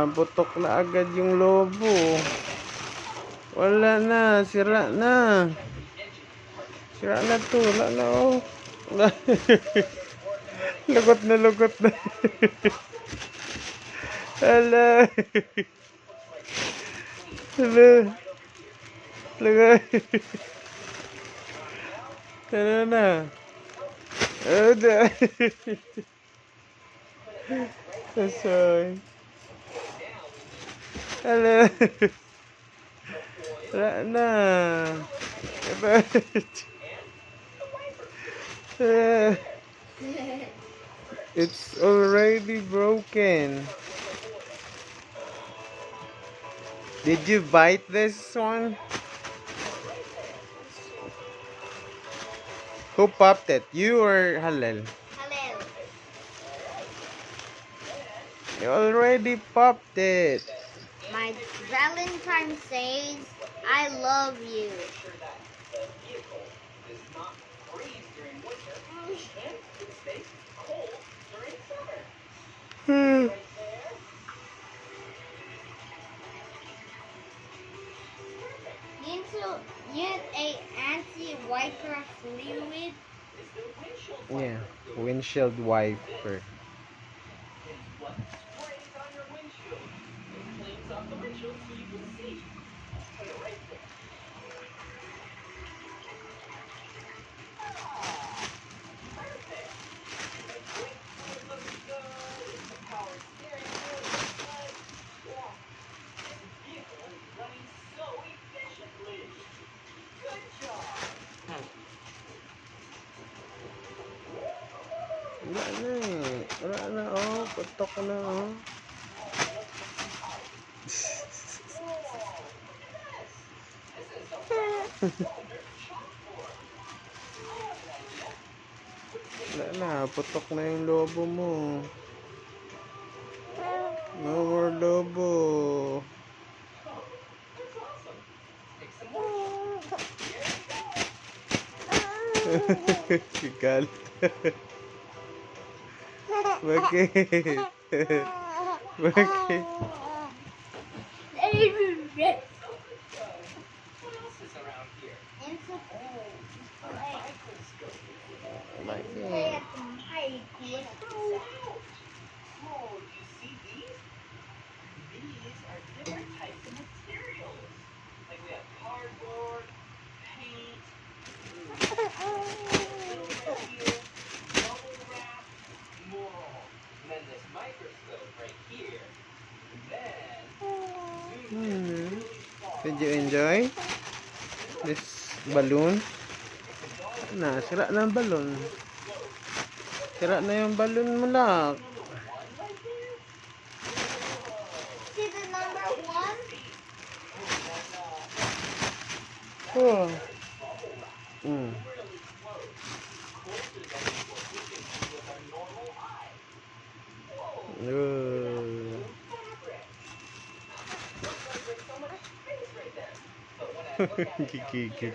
Naputok na agad yung lobo. Wala na, sira na. Sira na to, wala na oh. Lugot na lugot na. Hala. Hala. Hala. Hala na. Hala. Sasoy. Hala. Wala na. It's already broken. Did you bite this one? Who popped it? You or Halel? Halel. You already popped it. My Valentine says, I love you. Use a anti-wiper fluid. Yeah, windshield wiper. Wala na eh. Wala na oh. Putok na oh. Wala na. Putok na yung lobo mo. No more lobo. Galit. Bakit? Bakit? Did you enjoy this balloon? Na, sira na ang balloon. Sira na yung balloon mo lang. See the number 1? Oh. Gigigil.